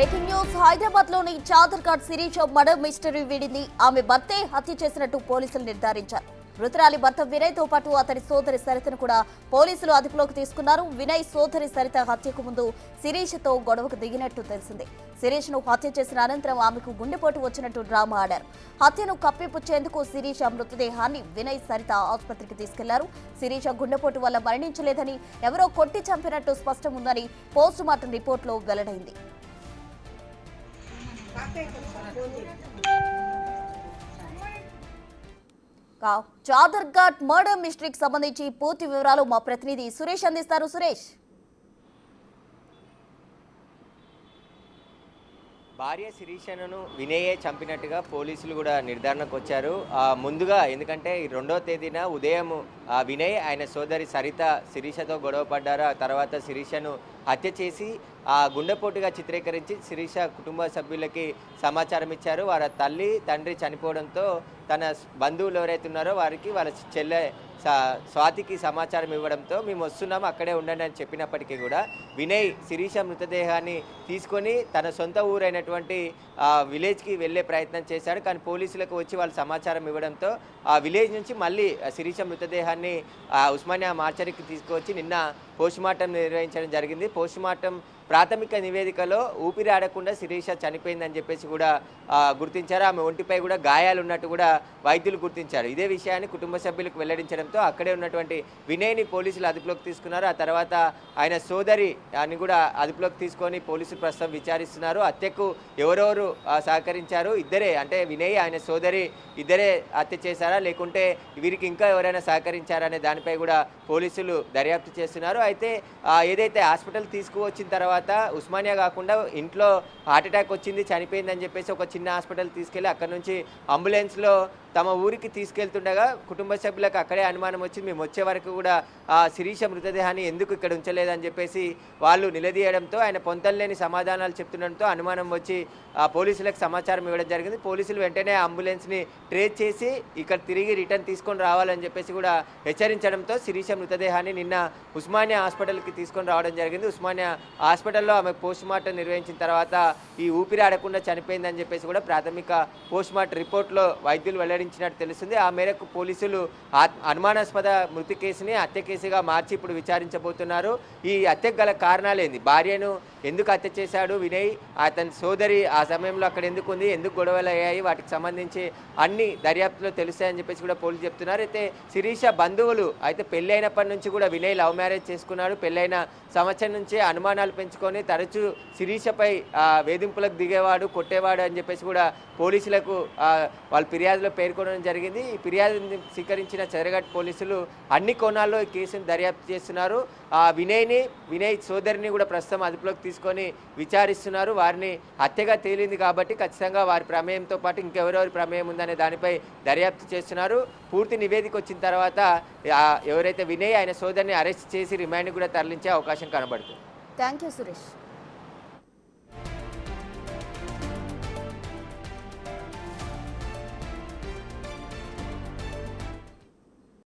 Breaking news Hyderabad లోని Chaderghat Sirisha murder mystery వీడింది. ఆమె భర్తే హత్య చేసినట్టు పోలీసులు నిర్ధారించారు. మృతురాలి భర్త వినయ్ తో పాటు అతని సోదరి సరితను కూడా పోలీసులు అదుపులోకి తీసుకున్నారు. వినయ్ సోదరి సరిత హత్యకు ముందు శిరీషతో గొడవకు దిగినట్టు తెలిసింది. శిరీషను హత్య చేసిన అనంతరం ఆమెకు గుండెపోటు వచ్చినట్టు డ్రామా ఆడారు. హత్యను కప్పిపుచ్చేందుకు శిరీష మృతదేహాన్ని వినయ్ సరిత ఆసుపత్రికి తీసుకెళ్లారు. శిరీష గుండెపోటు వల్ల మరణించలేదని, ఎవరో కొట్టి చంపినట్టు స్పష్టం ఉందని పోస్టుమార్టం రిపోర్టులో వెల్లడైంది. చాదర్ఘాట్ మర్డర్ మిస్టరీకి సంబంధించి పూర్తి వివరాలు మా ప్రతినిధి సురేష్ అందిస్తారు. సురేష్, భార్య శిరీషను వినయే చంపినట్టుగా పోలీసులు కూడా నిర్ధారణకు వచ్చారు. ముందుగా ఎందుకంటే 2వ తేదీన ఉదయం వినయ్ ఆయన సోదరి సరిత శిరీషతో గొడవ పడ్డారు. ఆ తర్వాత శిరీషను హత్య చేసి గుండెపోటుగా చిత్రీకరించి శిరీష కుటుంబ సభ్యులకి సమాచారం ఇచ్చారు. వారి తల్లి తండ్రి చనిపోవడంతో తన బంధువులు ఎవరైతే ఉన్నారో వారికి వాళ్ళ చెల్లె స్వాతికి సమాచారం ఇవ్వడంతో మేము వస్తున్నాము అక్కడే ఉండండి అని చెప్పినప్పటికీ కూడా వినయ్ శిరీష మృతదేహాన్ని తీసుకొని తన సొంత ఊరైనటువంటి విలేజ్కి వెళ్ళే ప్రయత్నం చేశాడు. కానీ పోలీసులకు వచ్చి వాళ్ళు సమాచారం ఇవ్వడంతో ఆ విలేజ్ నుంచి మళ్ళీ శిరీష మృతదేహాన్ని ఉస్మానియా మార్చరీకి తీసుకువచ్చి నిన్న పోస్టుమార్టం నిర్వహించడం జరిగింది. పోస్టుమార్టం ప్రాథమిక నివేదికలో ఊపిరి ఆడకుండా శిరీష చనిపోయిందని చెప్పేసి కూడా గుర్తించారు. ఆమె ఒంటిపై కూడా గాయాలు ఉన్నట్టు కూడా వైద్యులు గుర్తించారు. ఇదే విషయాన్ని కుటుంబ సభ్యులకు వెల్లడించడంతో అక్కడే ఉన్నటువంటి వినయ్ని పోలీసులు అదుపులోకి తీసుకున్నారు. ఆ తర్వాత ఆయన సోదరి అని కూడా అదుపులోకి తీసుకొని పోలీసులు ప్రస్తుతం విచారిస్తున్నారు. హత్యకు ఎవరెవరు సహకరించారు, ఇద్దరే అంటే వినయ్ ఆయన సోదరి ఇద్దరే హత్య చేశారా లేకుంటే వీరికి ఇంకా ఎవరైనా సహకరించారా అనే దానిపై కూడా పోలీసులు దర్యాప్తు చేస్తున్నారు. అయితే ఏదైతే హాస్పిటల్ తీసుకువచ్చిన తర్వాత ఉస్మానియా కాకుండా ఇంట్లో హార్ట్ అటాక్ వచ్చింది చనిపోయిందని చెప్పేసి ఒక చిన్న హాస్పిటల్ తీసుకెళ్ళి అక్కడ నుంచి అంబులెన్స్లో తమ ఊరికి తీసుకెళ్తుండగా కుటుంబ సభ్యులకు అక్కడే అనుమానం వచ్చింది. మేము వచ్చే వరకు కూడా శిరీష మృతదేహాన్ని ఎందుకు ఇక్కడ ఉంచలేదని చెప్పేసి వాళ్ళు నిలదీయడంతో ఆయన పొంతలేని సమాధానాలు చెప్తుండడంతో అనుమానం వచ్చి పోలీసులకు సమాచారం ఇవ్వడం జరిగింది. పోలీసులు వెంటనే అంబులెన్స్ని ట్రేస్ చేసి ఇక్కడ తిరిగి రిటర్న్ తీసుకొని రావాలని చెప్పేసి కూడా హెచ్చరించడంతో శిరీష మృతదేహాన్ని నిన్న ఉస్మానియా హాస్పిటల్కి తీసుకొని రావడం జరిగింది. ఉస్మానియా హాస్పిటల్లో ఆమె పోస్టుమార్టం నిర్వహించిన తర్వాత ఈ ఊపిరి ఆడకుండా చనిపోయిందని చెప్పేసి కూడా ప్రాథమిక పోస్టుమార్టం రిపోర్ట్లో వైద్యులు వెల్లడించినట్టు తెలుస్తుంది. ఆ మేరకు పోలీసులు అనుమానాస్పద మృతి కేసుని హత్య కేసుగా మార్చి ఇప్పుడు విచారించబోతున్నారు. ఈ హత్యకు గల కారణాలేంది, భార్యను ఎందుకు హత్య చేశాడు వినయ్, అతని సోదరి ఆ సమయంలో అక్కడ ఎందుకు ఉంది, ఎందుకు గొడవలు అయ్యాయి, వాటికి సంబంధించి అన్ని దర్యాప్తులో తెలుస్తాయని చెప్పేసి కూడా పోలీసులు చెప్తున్నారు. అయితే శిరీష బంధువులు అయితే పెళ్ళి అయినప్పటి నుంచి కూడా వినయ్ లవ్ మ్యారేజ్ చేసుకున్నాడు. పెళ్ళైన సంవత్సరం నుంచి అనుమానాలు పెంచుకొని తరచూ శిరీషపై వేధింపులకు దిగేవాడు, కొట్టేవాడు అని చెప్పేసి కూడా పోలీసులకు వాళ్ళ ఫిర్యాదులో పేర్కొనడం జరిగింది. ఈ ఫిర్యాదుని స్వీకరించిన చాదర్ఘాట్ పోలీసులు అన్ని కోణాల్లో ఈ కేసును దర్యాప్తు చేస్తున్నారు. వినయ్ సోదరిని కూడా ప్రస్తుతం అదుపులోకి తీసుకొని విచారిస్తున్నారు. వారిని హత్యగా తేలింది కాబట్టి ఖచ్చితంగా వారి ప్రమేయంతో పాటు ఇంకెవరెవరి ప్రమేయం ఉందనే దానిపై దర్యాప్తు చేస్తున్నారు. పూర్తి నివేదిక వచ్చిన తర్వాత ఎవరైతే వినయ్ ఆయన సోదరిని అరెస్ట్ చేసి రిమాండ్ కూడా తరలించే అవకాశం కనబడుతుంది. Thank you Suresh.